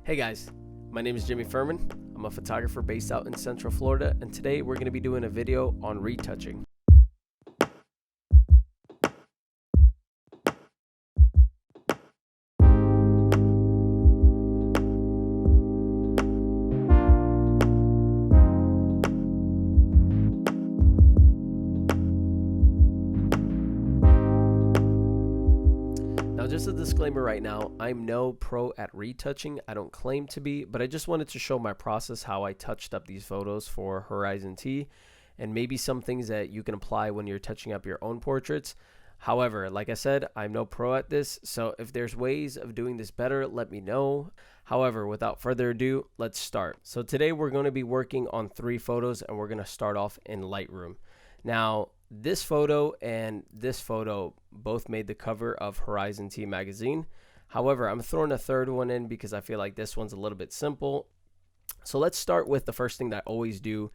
Hey guys, my name is Jimmy Furman. I'm a photographer based out in Central Florida, and today we're going to be doing a video on retouching. Now, just a disclaimer right now, I'm no pro at retouching. I don't claim to be, but I just wanted to show my process, how I touched up these photos for Horizon T, and maybe some things that you can apply when you're touching up your own portraits. However, like I said, I'm no pro at this, so if there's ways of doing this better, let me know. However, without further ado, let's start. So today we're going to be working on 3 photos, and we're going to start off in Lightroom. Now, this photo and this photo both made the cover of Horizon T magazine. However, I'm throwing a third one in because I feel like this one's a little bit simple. So let's start with the first thing that I always do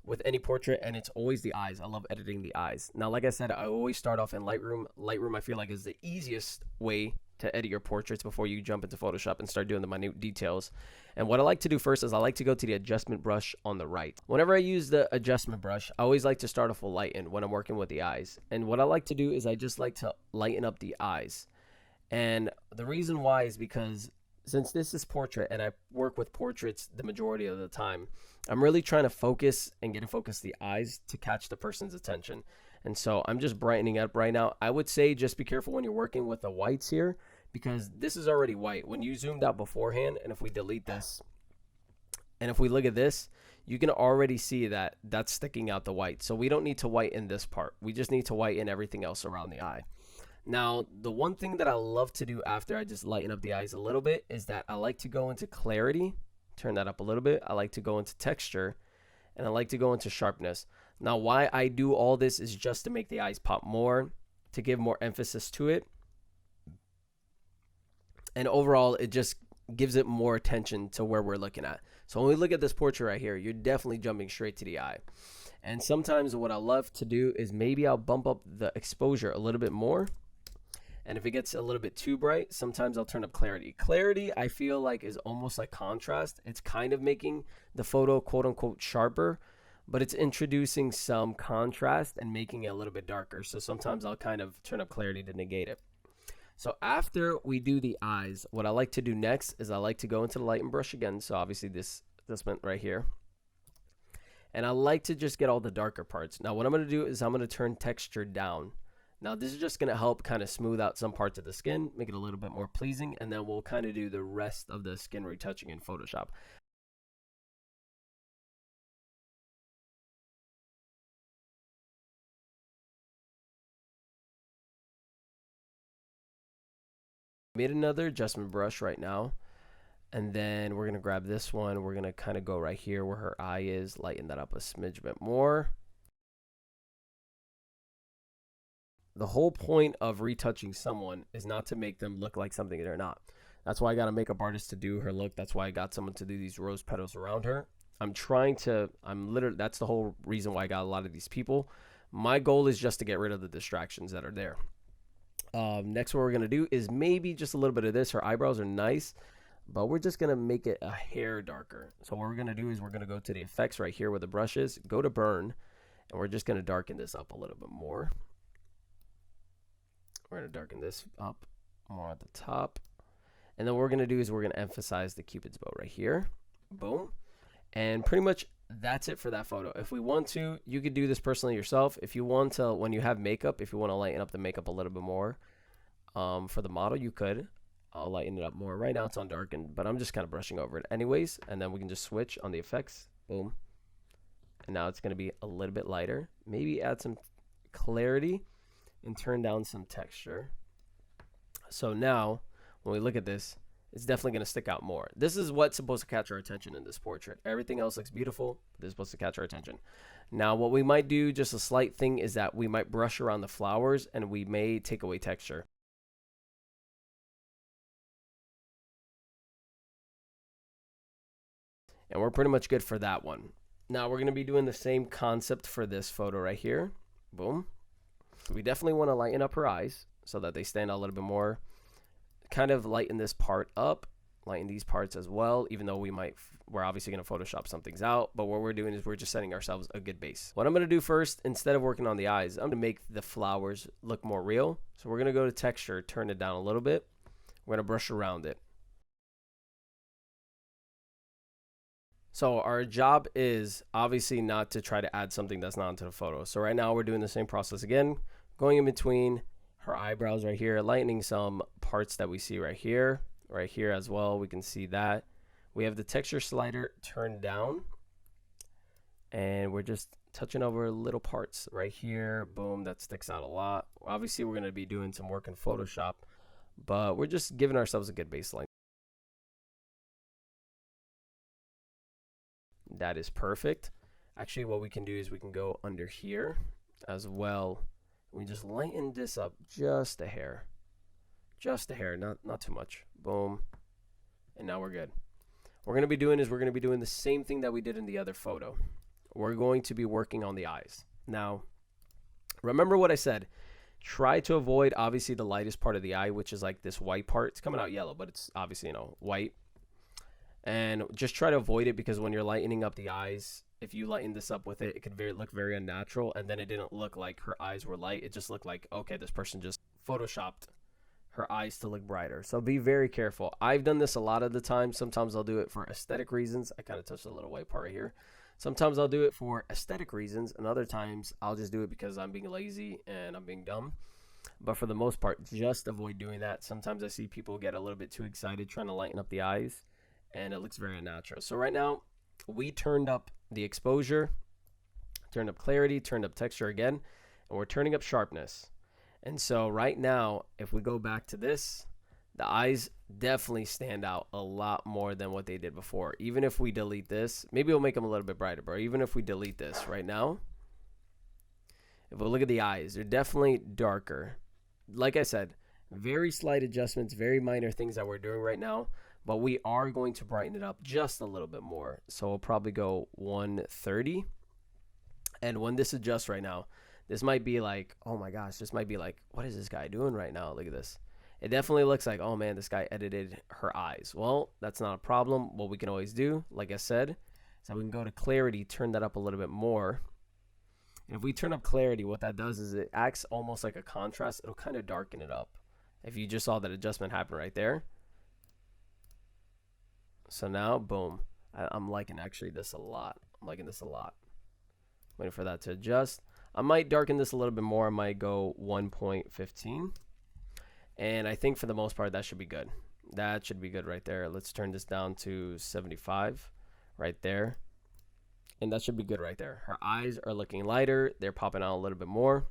with any portrait, and it's always the eyes. I love editing the eyes. Now, like I said, I always start off in Lightroom. Lightroom, I feel like, is the easiest way to edit your portraits before you jump into Photoshop and start doing the minute details. And what I like to do first is I like to go to the adjustment brush on the right. Whenever I use the adjustment brush, I always like to start off with lighten when I'm working with the eyes. And what I like to do is I just like to lighten up the eyes. And the reason why is because since this is portrait and I work with portraits the majority of the time, I'm really trying to focus and get in focus the eyes to catch the person's attention. And so I'm just brightening up right now. I would say just be careful when you're working with the whites here, because this is already white. When you zoomed out beforehand, and if we delete this, and if we look at this, you can already see that that's sticking out the white. So we don't need to whiten this part. We just need to whiten everything else around the eye. Now, the one thing that I love to do after I just lighten up the eyes a little bit is that I like to go into clarity, turn that up a little bit. I like to go into texture, and I like to go into sharpness. Now, why I do all this is just to make the eyes pop more, to give more emphasis to it. And overall, it just gives it more attention to where we're looking at. So when we look at this portrait right here, you're definitely jumping straight to the eye. And sometimes what I love to do is maybe I'll bump up the exposure a little bit more. And if it gets a little bit too bright, sometimes I'll turn up clarity. Clarity, I feel like, is almost like contrast. It's kind of making the photo quote unquote sharper, but it's introducing some contrast and making it a little bit darker. So sometimes I'll kind of turn up clarity to negate it. So after we do the eyes, what I like to do next is I like to go into the lighten brush again. So obviously this went right here. And I like to just get all the darker parts. Now what I'm going to do is I'm going to turn texture down. Now this is just going to help kind of smooth out some parts of the skin, make it a little bit more pleasing, and then we'll kind of do the rest of the skin retouching in Photoshop. Made another adjustment brush right now, and then we're going to grab this one. We're going to kind of go right here where her eye is, lighten that up a smidge bit more. The whole point of retouching someone is not to make them look like something they're not. That's why I got a makeup artist to do her look. That's why I got someone to do these rose petals around her. That's the whole reason why I got a lot of these people. My goal is just to get rid of the distractions that are there. Next, what we're going to do is maybe just a little bit of this. Her eyebrows are nice, but we're just going to make it a hair darker. So what we're going to do is we're going to go to the effects right here where the brush is, go to burn, and we're just going to darken this up a little bit more. We're going to darken this up more at the top. And then what we're going to do is we're going to emphasize the Cupid's bow right here. Boom. And pretty much that's it for that photo. If we want to, you could do this personally yourself. If you want to, when you have makeup, if you want to lighten up the makeup a little bit more for the model, you could. I'll lighten it up more. Right now it's on darkened, but I'm just kind of brushing over it anyways. And then we can just switch on the effects. Boom. And now it's going to be a little bit lighter. Maybe add some clarity and turn down some texture. So now when we look at this, it's definitely going to stick out more. This is what's supposed to catch our attention in this portrait. Everything else looks beautiful. This is supposed to catch our attention. Now what we might do, just a slight thing, is that we might brush around the flowers and we may take away texture. And we're pretty much good for that one. Now we're going to be doing the same concept for this photo right here. Boom. We definitely want to lighten up her eyes so that they stand out a little bit more. Kind of lighten this part up, lighten these parts as well, even though we're obviously going to Photoshop some things out, but what we're doing is we're just setting ourselves a good base. What I'm going to do first, instead of working on the eyes, I'm going to make the flowers look more real. So we're going to go to texture, turn it down a little bit. We're going to brush around it. So our job is obviously not to try to add something that's not into the photo. So right now we're doing the same process again, going in between her eyebrows right here, lightening some parts that we see right here as well. We can see that. We have the texture slider turned down, and we're just touching over little parts right here. Boom, that sticks out a lot. Obviously, we're going to be doing some work in Photoshop, but we're just giving ourselves a good baseline. That is perfect. Actually, what we can do is we can go under here as well. We just lighten this up just a hair. Just a hair, not too much. Boom. And now we're good. What we're going to be doing is we're going to be doing the same thing that we did in the other photo. We're going to be working on the eyes. Now, remember what I said. Try to avoid, obviously, the lightest part of the eye, which is like this white part. It's coming out yellow, but it's obviously, you know, white. And just try to avoid it, because when you're lightening up the eyes, if you lighten this up with it, it could look very unnatural. And then it didn't look like her eyes were light. It just looked like, okay, this person just Photoshopped her eyes to look brighter. So be very careful. I've done this a lot of the time. Sometimes I'll do it for aesthetic reasons. I kind of touched a little white part right here. Sometimes I'll do it for aesthetic reasons, and other times I'll just do it because I'm being lazy and I'm being dumb. But for the most part, just avoid doing that. Sometimes I see people get a little bit too excited trying to lighten up the eyes, and it looks very unnatural. So right now, we turned up the exposure, turned up clarity, turned up texture again, and we're turning up sharpness. And so right now, if we go back to this, the eyes definitely stand out a lot more than what they did before. Even if we delete this, maybe we'll make them a little bit brighter, but even if we delete this right now, if we look at the eyes, they're definitely darker. Like I said, very slight adjustments, very minor things that we're doing right now, but we are going to brighten it up just a little bit more. So we'll probably go 130. And when this adjusts right now, this might be like, oh my gosh, this might be like, what is this guy doing right now? Look at this. It definitely looks like, oh man, this guy edited her eyes. Well, that's not a problem. What we can always do, like I said, so we can go to clarity, turn that up a little bit more. And if we turn up clarity, what that does is it acts almost like a contrast. It'll kind of darken it up. If you just saw that adjustment happen right there. So now, boom. I'm liking actually this a lot. I'm liking this a lot. Waiting for that to adjust. I might darken this a little bit more. I might go 1.15. And I think for the most part, that should be good. That should be good right there. Let's turn this down to 75 right there. And that should be good right there. Her eyes are looking lighter. They're popping out a little bit more.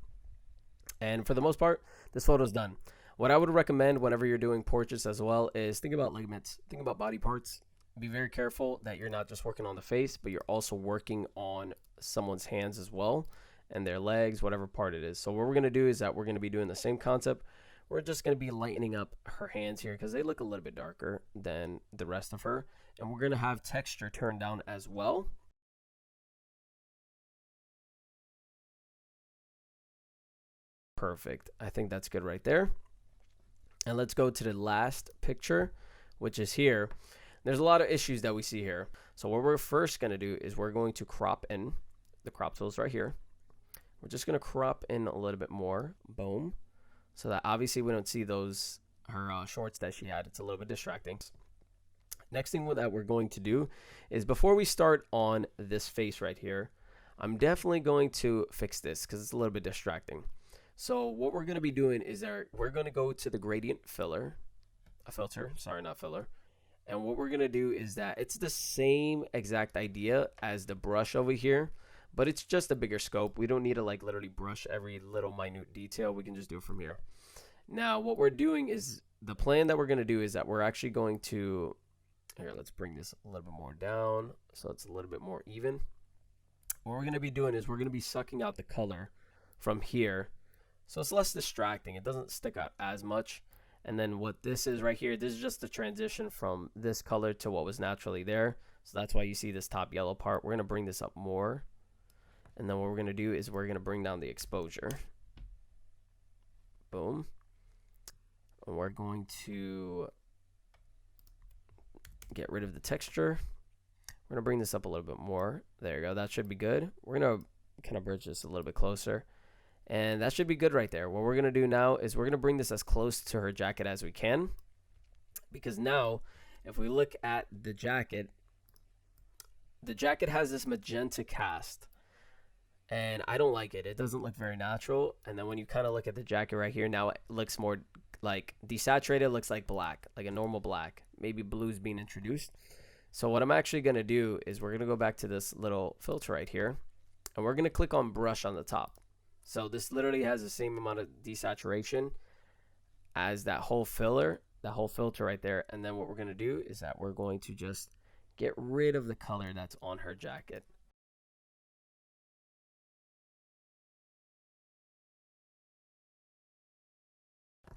And for the most part, this photo is done. What I would recommend whenever you're doing portraits as well is think about ligaments. Think about body parts. Be very careful that you're not just working on the face, but you're also working on someone's hands as well, and their legs, whatever part it is. So what we're going to do is that we're going to be doing the same concept. We're just going to be lightening up her hands here because they look a little bit darker than the rest of her. And we're going to have texture turned down as well. Perfect. I think that's good right there. And let's go to the last picture, which is here. There's a lot of issues that we see here. So what we're first going to do is we're going to crop in. The crop tool is right here. We're just going to crop in a little bit more. Boom. So that obviously we don't see those her shorts that she had. It's a little bit distracting. Next thing that we're going to do is before we start on this face right here, I'm definitely going to fix this because it's a little bit distracting. So what we're going to be doing is that we're going to go to the gradient filter, sorry, not filler. And what we're going to do is that it's the same exact idea as the brush over here, but it's just a bigger scope. We don't need to like literally brush every little minute detail. We can just do it from here. Now what we're doing is the plan that we're going to do is that we're actually going to, here, let's bring this a little bit more down so it's a little bit more even. What we're going to be doing is we're going to be sucking out the color from here. So it's less distracting. It doesn't stick out as much. And then what this is right here, this is just the transition from this color to what was naturally there. So that's why you see this top yellow part. We're going to bring this up more. And then what we're going to do is we're going to bring down the exposure. Boom. And we're going to get rid of the texture. We're gonna bring this up a little bit more. There you go, that should be good. We're gonna kind of bridge this a little bit closer, and that should be good right there. What we're gonna do now is we're gonna bring this as close to her jacket as we can, because now if we look at the jacket has this magenta cast, and I don't like it. It doesn't look very natural. And then when you kind of look at the jacket right here, now it looks more like desaturated, looks like black, like a normal black. Maybe blue's being introduced. So what I'm actually going to do is we're going to go back to this little filter right here, and we're going to click on brush on the top. So this literally has the same amount of desaturation as that whole filter right there. And then what we're going to do is that we're going to just get rid of the color that's on her jacket.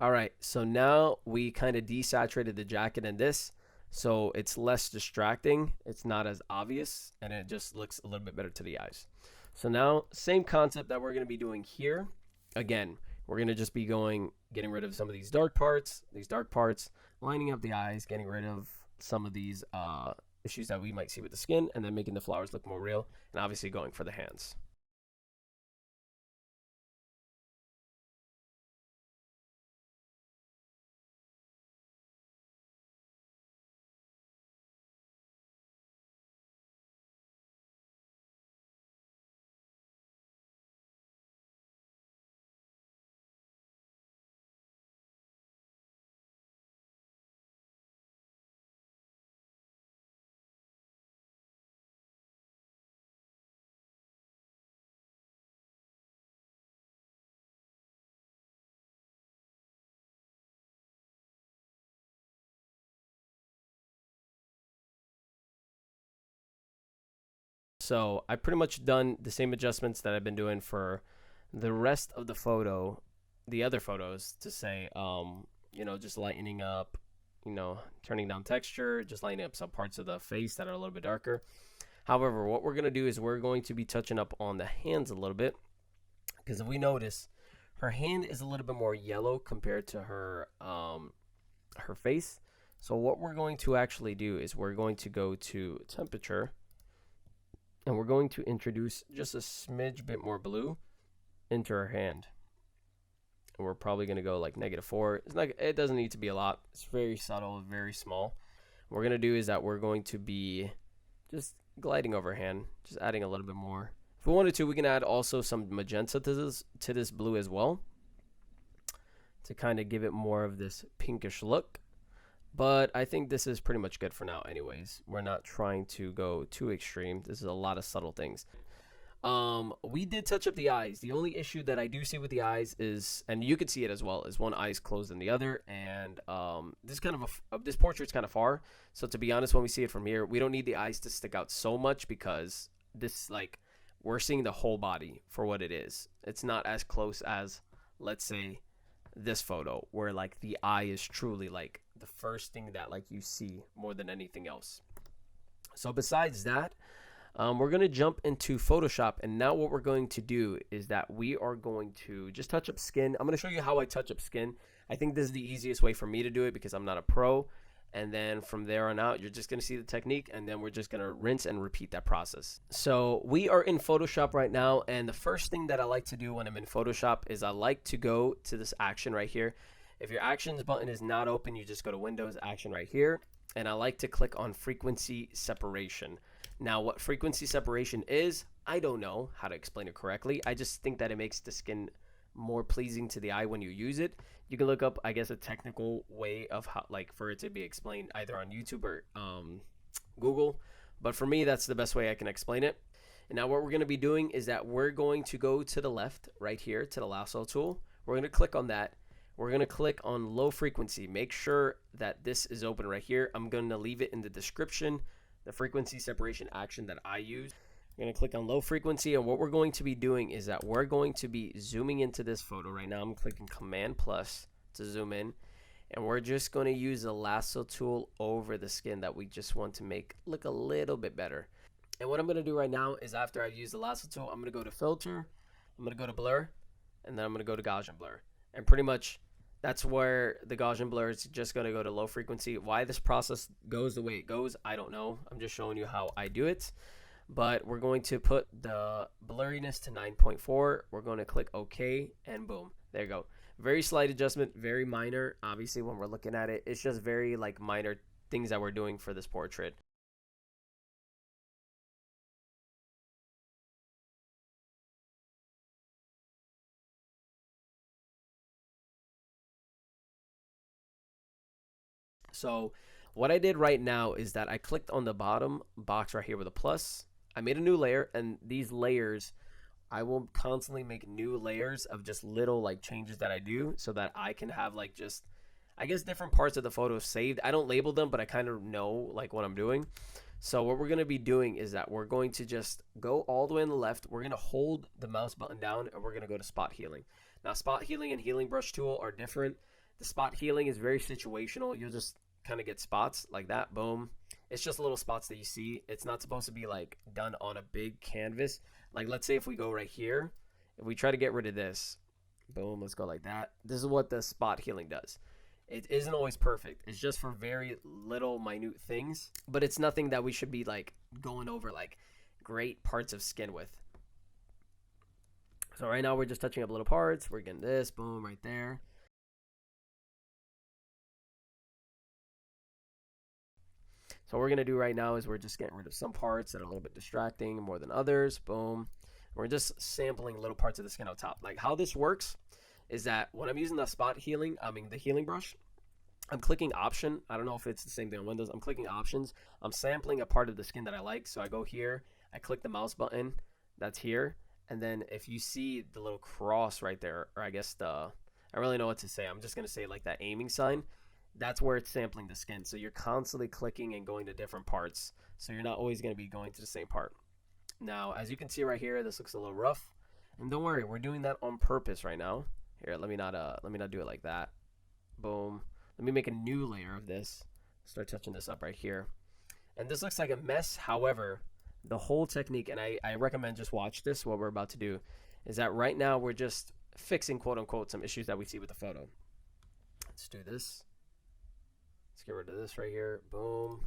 All right, so now we kind of desaturated the jacket in this, so it's less distracting, it's not as obvious, and it just looks a little bit better to the eyes. So now, same concept that we're going to be doing here. Again, we're going to just be getting rid of some of these dark parts, lining up the eyes, getting rid of some of these issues that we might see with the skin, and then making the flowers look more real, and obviously going for the hands. So I've pretty much done the same adjustments that I've been doing for the rest of the photo, the other photos, to say, just lightening up, turning down texture, just lightening up some parts of the face that are a little bit darker. However, what we're going to do is we're going to be touching up on the hands a little bit, because if we notice, her hand is a little bit more yellow compared to her face. So what we're going to actually do is we're going to go to temperature, and we're going to introduce just a smidge bit more blue into her hand. And we're probably going to go like -4. It doesn't need to be a lot. It's very subtle, very small. What we're going to do is that we're going to be just gliding over her hand, just adding a little bit more. If we wanted to, we can add also some magenta to this blue as well, to kind of give it more of this pinkish look. But I think this is pretty much good for now anyways. We're not trying to go too extreme. This is a lot of subtle things. We did touch up the eyes. The only issue that I do see with the eyes is, and you can see it as well, is one eye is closed than the other. And this portrait's kind of far. So to be honest, when we see it from here, we don't need the eyes to stick out so much, because this, we're seeing the whole body for what it is. It's not as close as, let's say, this photo, where the eye is truly the first thing that you see more than anything else. So besides that, we're going to jump into Photoshop, and now what we're going to do is that we are going to just touch up skin. I'm going to show you how I touch up skin. I think this is the easiest way for me to do it, because I'm not a pro. And then from there on out, you're just going to see the technique, and then we're just going to rinse and repeat that process. So we are in Photoshop right now, and the first thing that I like to do when I'm in Photoshop is I like to go to this action right here. If your actions button is not open, you just go to Windows, action right here, and I like to click on frequency separation. Now, what frequency separation is, I don't know how to explain it correctly. I just think that it makes the skin more pleasing to the eye when you use it. You can look up, I guess, a technical way of how, for it to be explained either on YouTube or Google. But for me, that's the best way I can explain it. And now what we're going to be doing is that we're going to go to the left right here to the Lasso Tool. We're going to click on that. We're going to click on low frequency. Make sure that this is open right here. I'm going to leave it in the description, the frequency separation action that I use. We're going to click on low frequency, and what we're going to be doing is that we're going to be zooming into this photo right now. I'm clicking Command plus to zoom in, and we're just going to use the Lasso Tool over the skin that we just want to make look a little bit better. And what I'm going to do right now is, after I've used the Lasso Tool, I'm going to go to Filter, I'm going to go to Blur, and then I'm going to go to Gaussian Blur. And pretty much That's where the Gaussian blur is just going to go to low frequency. Why this process goes the way it goes, I don't know. I'm just showing you how I do it. But we're going to put the blurriness to 9.4. We're going to click OK, and boom, there you go. Very slight adjustment, very minor. Obviously, when we're looking at it, it's just very like minor things that we're doing for this portrait. So what I did right now is that I clicked on the bottom box right here with a plus. I made a new layer, and these layers, I will constantly make new layers of just little like changes that I do so that I can have like just, I guess, different parts of the photo saved. I don't label them, but I kind of know like what I'm doing. So what we're going to be doing is that we're going to just go all the way on the left. We're going to hold the mouse button down, and we're going to go to spot healing. Now, spot healing and healing brush tool are different. The spot healing is very situational. You'll just kind of get spots like that. Boom. It's just little spots that you see. It's not supposed to be like done on a big canvas. Like, let's say if we go right here, if we try to get rid of this, boom, let's go like that. This is what the spot healing does. It isn't always perfect. It's just for very little minute things, but it's nothing that we should be like going over like great parts of skin with. So right now we're just touching up little parts. We're getting this, boom, right there. So what we're going to do right now is we're just getting rid of some parts that are a little bit distracting more than others. Boom. We're just sampling little parts of the skin on top. Like how this works is that when I'm using the spot healing, the healing brush, I'm clicking option. I don't know if it's the same thing on Windows. I'm clicking options. I'm sampling a part of the skin that I like. So I go here, I click the mouse button that's here. And then if you see the little cross right there, or I guess I don't really know what to say. I'm just going to say like that aiming sign. That's where it's sampling the skin. So you're constantly clicking and going to different parts. So you're not always going to be going to the same part. Now, as you can see right here, this looks a little rough. And don't worry, we're doing that on purpose right now. Here, let me not do it like that. Boom. Let me make a new layer of this. Start touching this up right here. And this looks like a mess. However, the whole technique, and I recommend just watch this, what we're about to do, is that right now we're just fixing, quote unquote, some issues that we see with the photo. Let's do this. Let's get rid of this right here. Boom.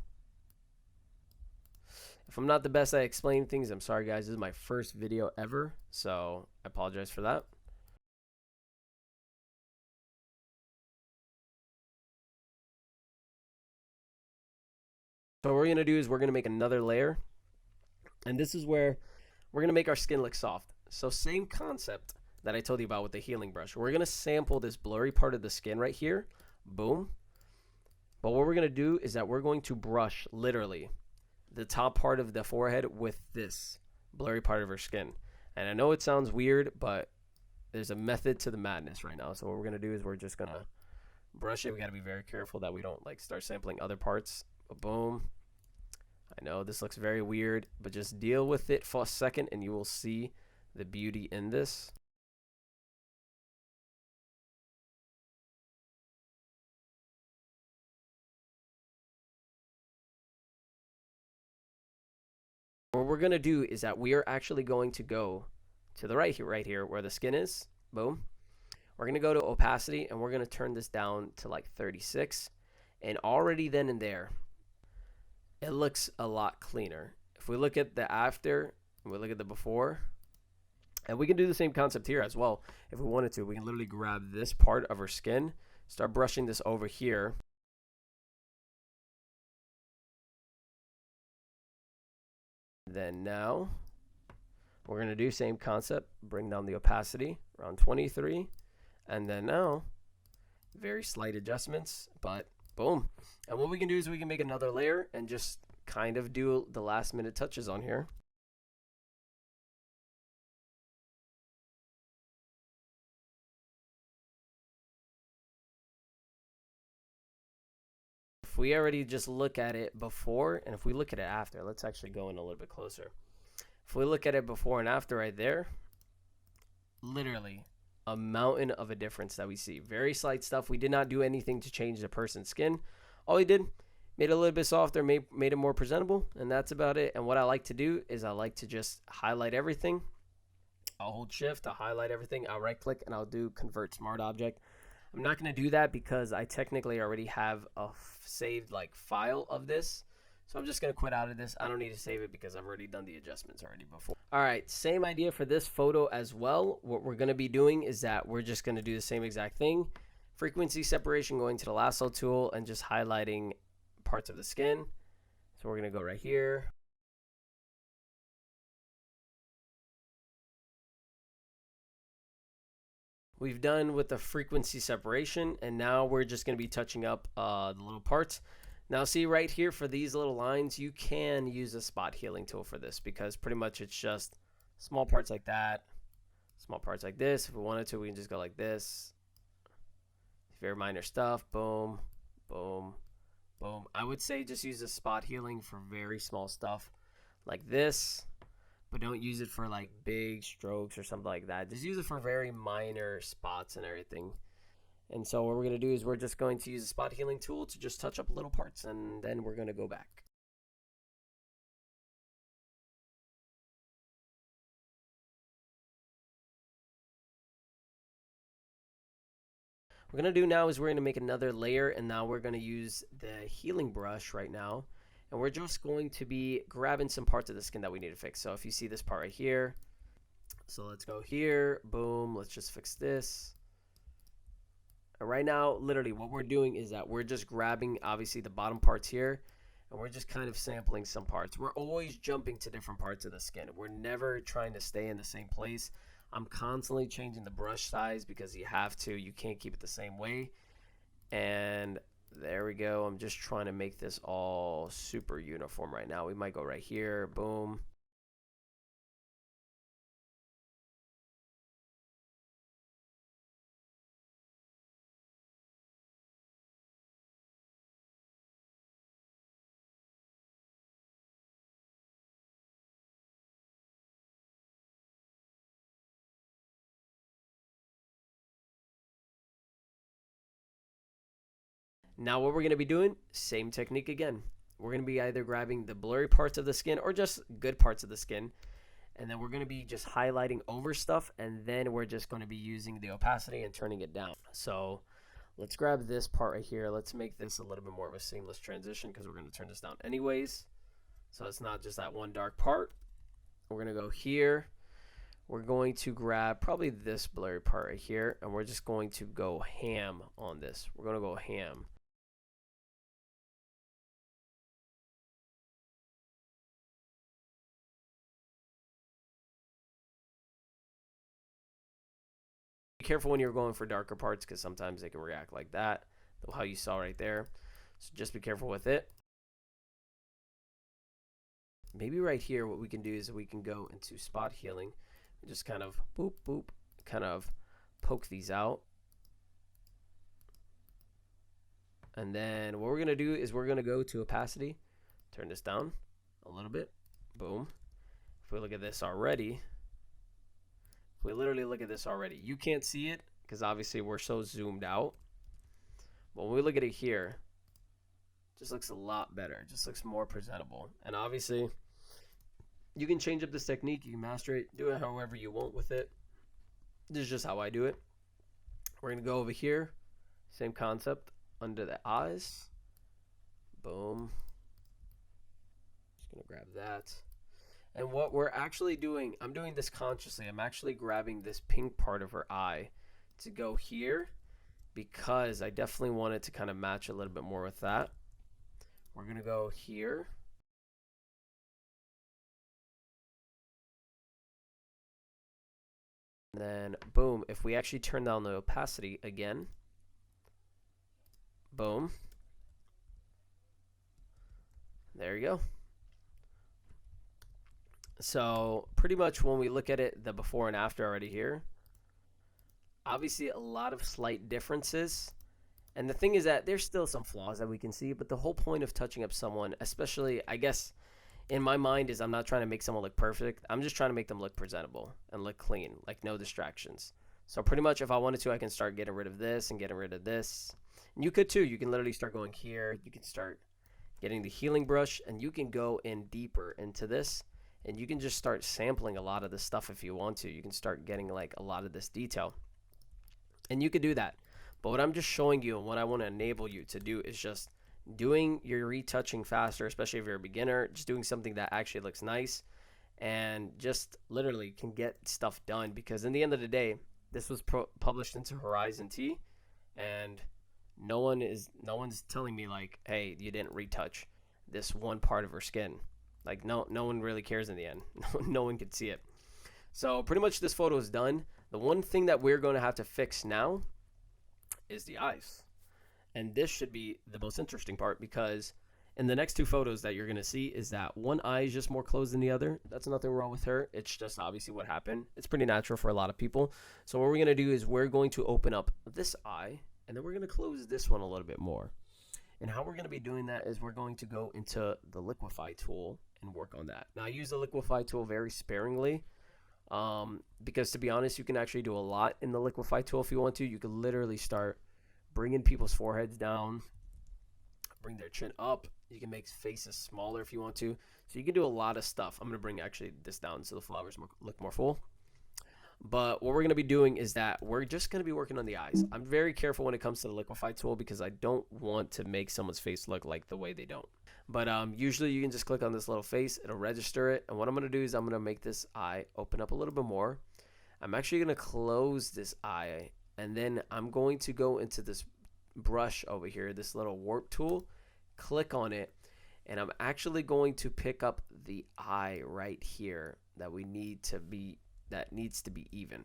If I'm not the best at explaining things, I'm sorry, guys. This is my first video ever, so I apologize for that. So what we're going to do is we're going to make another layer. And this is where we're going to make our skin look soft. So same concept that I told you about with the healing brush. We're going to sample this blurry part of the skin right here. Boom. But what we're going to do is that we're going to brush literally the top part of the forehead with this blurry part of her skin. And I know it sounds weird, but there's a method to the madness right now. So what we're going to do is we're just going to brush it. We got to be very careful that we don't like start sampling other parts. Boom. I know this looks very weird, but just deal with it for a second and you will see the beauty in this. What we're going to do is that we are actually going to go to the right here where the skin is. Boom. We're going to go to opacity and we're going to turn this down to like 36. And already then and there, it looks a lot cleaner. If we look at the after and we look at the before, and we can do the same concept here as well. If we wanted to, we can literally grab this part of her skin, start brushing this over here. Then now we're going to do same concept, bring down the opacity around 23. And then now, very slight adjustments, but boom. And what we can do is we can make another layer and just kind of do the last minute touches on here. If we already just look at it before, and if we look at it after, let's actually go in a little bit closer. If we look at it before and after right there, literally a mountain of a difference that we see. Very slight stuff. We did not do anything to change the person's skin. All we did, made it a little bit softer, made it more presentable, and that's about it. And what I like to do is I like to just highlight everything. I'll hold shift, I'll highlight everything, I'll right click, and I'll do convert smart object. I'm not going to do that because I technically already have a saved like file of this. So I'm just going to quit out of this. I don't need to save it because I've already done the adjustments already before. All right, same idea for this photo as well. What we're going to be doing is that we're just going to do the same exact thing. Frequency separation, going to the Lasso Tool and just highlighting parts of the skin. So we're going to go right here. We've done with the frequency separation, and now we're just going to be touching up the little parts. Now see right here for these little lines, you can use a spot healing tool for this because pretty much it's just small parts like that, small parts like this. If we wanted to, we can just go like this. Very minor stuff, boom, boom, boom. I would say just use a spot healing for very small stuff like this, but don't use it for like big strokes or something like that. Just use it for very minor spots and everything. And so what we're going to do is we're just going to use the spot healing tool to just touch up little parts, and then we're going to go back. What we're going to do now is we're going to make another layer, and now we're going to use the healing brush right now. And we're just going to be grabbing some parts of the skin that we need to fix. So if you see this part right here, so let's go here, boom, let's just fix this. And right now, literally what we're doing is that we're just grabbing obviously the bottom parts here, and we're just kind of sampling some parts. We're always jumping to different parts of the skin. We're never trying to stay in the same place. I'm constantly changing the brush size because you have to. You can't keep it the same way. And there we go. I'm just trying to make this all super uniform right now. We might go right here, boom. Now what we're going to be doing, same technique again. We're going to be either grabbing the blurry parts of the skin or just good parts of the skin. And then we're going to be just highlighting over stuff, and then we're just going to be using the opacity and turning it down. So let's grab this part right here. Let's make this a little bit more of a seamless transition because we're going to turn this down anyways. So it's not just that one dark part. We're going to go here. We're going to grab probably this blurry part right here, and we're just going to go ham on this. We're going to go ham. Be careful when you're going for darker parts because sometimes they can react like that, how you saw right there. So just be careful with it. Maybe right here what we can do is we can go into spot healing and just kind of boop boop, kind of poke these out. And then what we're gonna do is we're gonna go to opacity, turn this down a little bit, boom. If we look at this already, if we literally look at this already, you can't see it because obviously we're so zoomed out. But when we look at it here, it just looks a lot better. It just looks more presentable. And obviously, you can change up this technique. You can master it. Do it however you want with it. This is just how I do it. We're going to go over here. Same concept. Under the eyes. Boom. Just going to grab that. And what we're actually doing, I'm doing this consciously. I'm actually grabbing this pink part of her eye to go here because I definitely want it to kind of match a little bit more with that. We're going to go here. And then, boom, if we actually turn down the opacity again, boom. There you go. So pretty much when we look at it, the before and after already here, obviously a lot of slight differences. And the thing is that there's still some flaws that we can see, but the whole point of touching up someone, especially, I guess, in my mind, is I'm not trying to make someone look perfect. I'm just trying to make them look presentable and look clean, like no distractions. So pretty much if I wanted to, I can start getting rid of this and getting rid of this. And you could too. You can literally start going here. You can start getting the healing brush, and you can go in deeper into this. And you can just start sampling a lot of this stuff if you want to. You can start getting like a lot of this detail. And you could do that. But what I'm just showing you and what I want to enable you to do is just doing your retouching faster, especially if you're a beginner, just doing something that actually looks nice and just literally can get stuff done. Because in the end of the day, this was published into Horizon T, and no one's telling me like, hey, you didn't retouch this one part of her skin. Like no one really cares in the end. No one can see it. So pretty much this photo is done. The one thing that we're going to have to fix now is the eyes. And this should be the most interesting part, because in the next two photos that you're going to see is that one eye is just more closed than the other. That's nothing wrong with her. It's just obviously what happened. It's pretty natural for a lot of people. So what we're going to do is we're going to open up this eye, and then we're going to close this one a little bit more. And how we're going to be doing that is we're going to go into the Liquify tool and work on that. Now I use the Liquify tool very sparingly, because to be honest, you can actually do a lot in the Liquify tool if you want to. You can literally start bringing people's foreheads down, bring their chin up. You can make faces smaller if you want to. So you can do a lot of stuff. I'm going to bring actually this down so the flowers look more full. But what we're going to be doing is that we're just going to be working on the eyes. I'm very careful when it comes to the Liquify tool because I don't want to make someone's face look like the way they don't. But usually you can just click on this little face. It'll register it. And what I'm going to do is I'm going to make this eye open up a little bit more. I'm actually going to close this eye. And then I'm going to go into this brush over here, this little warp tool. Click on it. And I'm actually going to pick up the eye right here that needs to be even.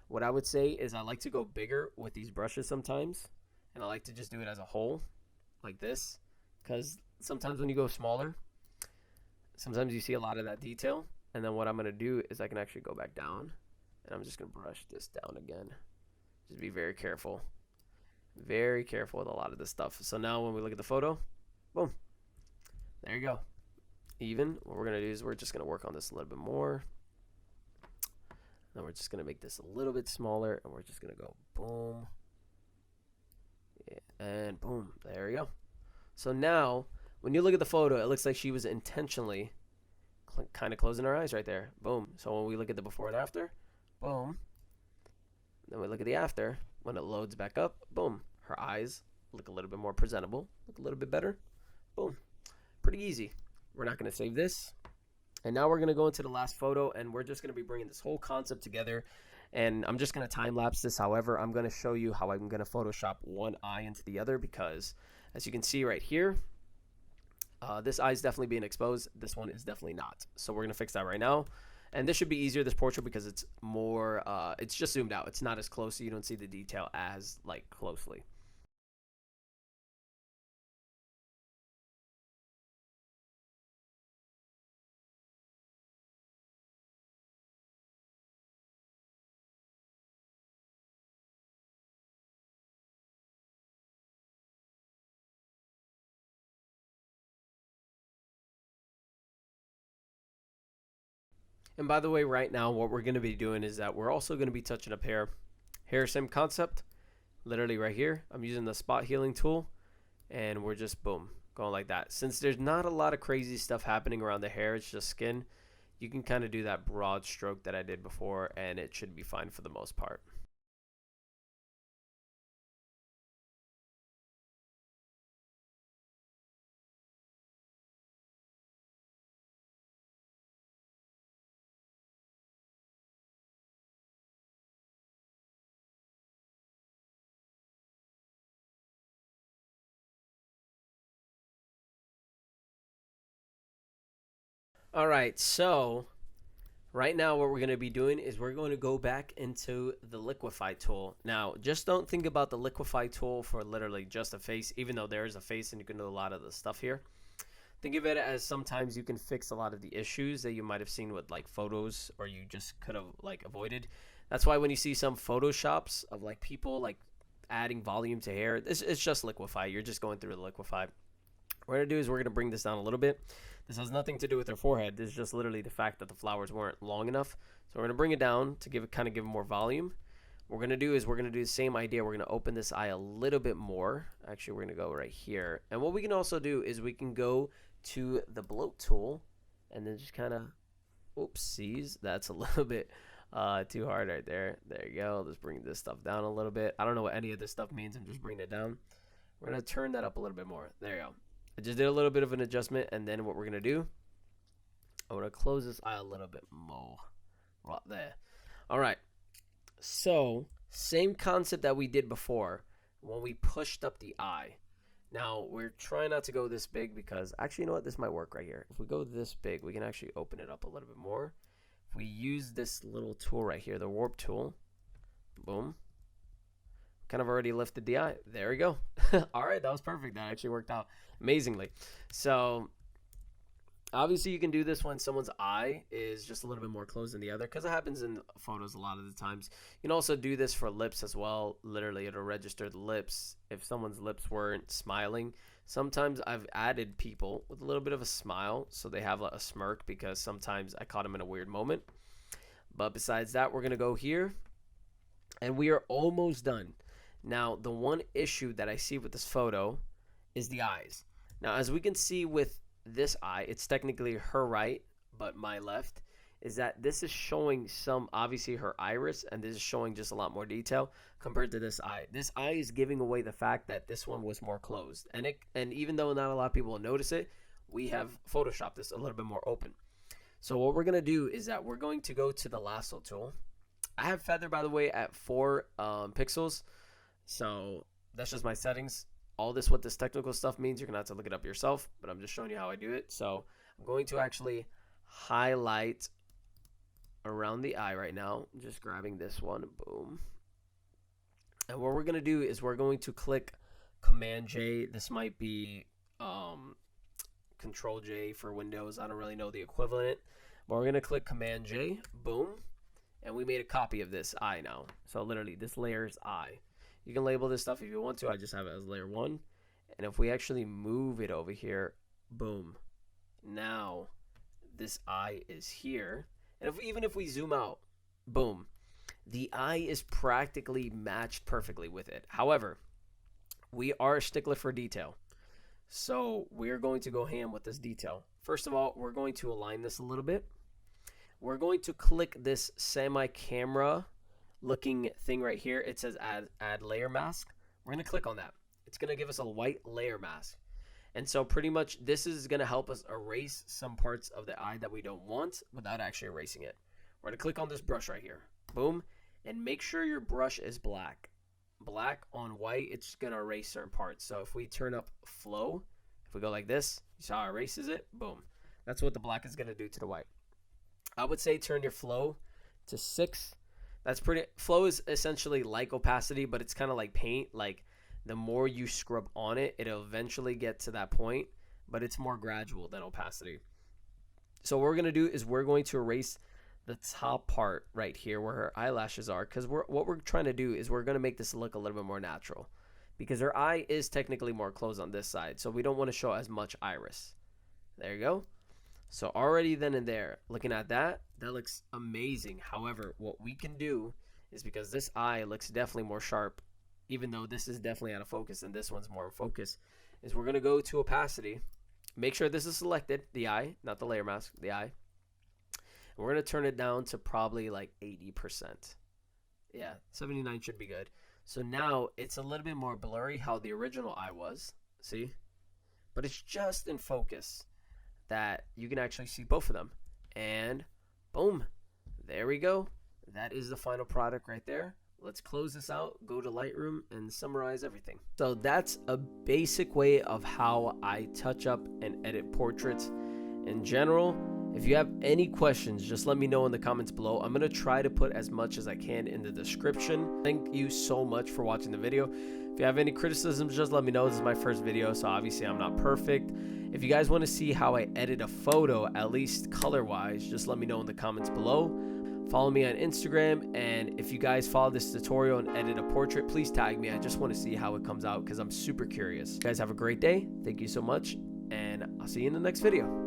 What I would say is I like to go bigger with these brushes sometimes, and I like to just do it as a whole like this, because sometimes when you go smaller, sometimes you see a lot of that detail. And then what I'm going to do is I can actually go back down, and I'm just going to brush this down again. Just be very careful with a lot of this stuff. So now when we look at the photo, boom, there you go, even. What we're going to do is we're just going to work on this a little bit more. Then we're just going to make this a little bit smaller, and we're just going to go boom, yeah, and boom, there you go. So now when you look at the photo, it looks like she was intentionally kind of closing her eyes right there. Boom. So when we look at the before and after, boom, then we look at the after, when it loads back up, boom, her eyes look a little bit more presentable, look a little bit better. Boom. Pretty easy. We're not going to save this. And now we're going to go into the last photo, and we're just going to be bringing this whole concept together. And I'm just going to time lapse this. However, I'm going to show you how I'm going to Photoshop one eye into the other, because as you can see right here, this eye is definitely being exposed. This one is definitely not. So we're going to fix that right now. And this should be easier, this portrait, because it's more, it's just zoomed out. It's not as close, so you don't see the detail as like closely. And by the way, right now, what we're going to be doing is that we're also going to be touching up hair. Hair, same concept. Literally right here, I'm using the spot healing tool, and we're just, boom, going like that. Since there's not a lot of crazy stuff happening around the hair, it's just skin, you can kind of do that broad stroke that I did before, and it should be fine for the most part. All right, so right now what we're going to be doing is we're going to go back into the Liquify tool. Now, just don't think about the Liquify tool for literally just a face, even though there is a face and you can do a lot of the stuff here. Think of it as sometimes you can fix a lot of the issues that you might have seen with like photos, or you just could have like avoided. That's why when you see some photoshops of like people like adding volume to hair, it's just Liquify. You're just going through the Liquify. What we're going to do is we're going to bring this down a little bit. This has nothing to do with her forehead. This is just literally the fact that the flowers weren't long enough. So we're going to bring it down to give it more volume. What we're going to do is we're going to do the same idea. We're going to open this eye a little bit more. Actually, we're going to go right here. And what we can also do is we can go to the Bloat Tool and then just kind of, oopsies, that's a little bit Too hard right there. There you go. Let's bring this stuff down a little bit. I don't know what any of this stuff means. I'm just bringing it down. We're going to turn that up a little bit more. There you go. I just did a little bit of an adjustment, and then what we're going to do, I'm going to close this eye a little bit more. Right there. All right. So, same concept that we did before when we pushed up the eye. Now, we're trying not to go this big because, actually, you know what? This might work right here. If we go this big, we can actually open it up a little bit more. If we use this little tool right here, the warp tool, boom. Kind of already lifted the eye. There we go. All right, that was perfect. That actually worked out amazingly. So, obviously, you can do this when someone's eye is just a little bit more closed than the other because it happens in photos a lot of the times. You can also do this for lips as well. Literally, it'll register the lips. If someone's lips weren't smiling, sometimes I've added people with a little bit of a smile so they have a smirk because sometimes I caught them in a weird moment. But besides that, we're going to go here, and we are almost done. Now, the one issue that I see with this photo is the eyes. Now, as we can see with this eye, it's technically her right, but my left, is that this is showing some, obviously, her iris, and this is showing just a lot more detail compared to this eye. This eye is giving away the fact that this one was more closed. And even though not a lot of people will notice it, we have photoshopped this a little bit more open. So what we're going to do is that we're going to go to the Lasso Tool. I have feather, by the way, at 4 pixels. So that's just my settings. All this, what this technical stuff means, you're going to have to look it up yourself, but I'm just showing you how I do it. So I'm going to actually highlight around the eye right now. I'm just grabbing this one. Boom. And what we're going to do is we're going to click Command J. This might be Control J for Windows. I don't really know the equivalent. But we're going to click Command J. Boom. And we made a copy of this eye now. So literally, this layer is eye. You can label this stuff if you want to. I just have it as layer 1. And if we actually move it over here, boom. Now, this eye is here. And even if we zoom out, boom. The eye is practically matched perfectly with it. However, we are a stickler for detail. So, we're going to go ham with this detail. First of all, we're going to align this a little bit. We're going to click this semi-camera looking thing right here. It says add layer mask. We're going to click on that. It's going to give us a white layer mask. And so pretty much this is going to help us erase some parts of the eye that we don't want without actually erasing it. We're going to click on this brush right here. Boom. And make sure your brush is black. Black on white, it's going to erase certain parts. So if we turn up flow, if we go like this, you saw how it erases it? Boom. That's what the black is going to do to the white. I would say turn your flow to 6. That's pretty. Flow is essentially like opacity, but it's kind of like paint. Like the more you scrub on it, it'll eventually get to that point, but it's more gradual than opacity. So what we're going to do is we're going to erase the top part right here where her eyelashes are, because what we're trying to do is we're going to make this look a little bit more natural, because her eye is technically more closed on this side, so we don't want to show as much iris. There you go. So already then and there, looking at that, that looks amazing. However, what we can do is, because this eye looks definitely more sharp, even though this is definitely out of focus and this one's more in focus, is we're going to go to opacity. Make sure this is selected, the eye, not the layer mask, the eye. And we're going to turn it down to probably like 80%. Yeah, 79 should be good. So now it's a little bit more blurry how the original eye was, see? But it's just in focus that you can actually see both of them. And boom, there we go. That is the final product right there. Let's close this out, go to Lightroom, and summarize everything. So that's a basic way of how I touch up and edit portraits in general. If you have any questions, just let me know in the comments below. I'm going to try to put as much as I can in the description. Thank you so much for watching the video. If you have any criticisms, just let me know. This is my first video, so obviously I'm not perfect. If you guys want to see how I edit a photo, at least color-wise, just let me know in the comments below. Follow me on Instagram, and if you guys follow this tutorial and edit a portrait, please tag me. I just want to see how it comes out because I'm super curious. You guys have a great day. Thank you so much, and I'll see you in the next video.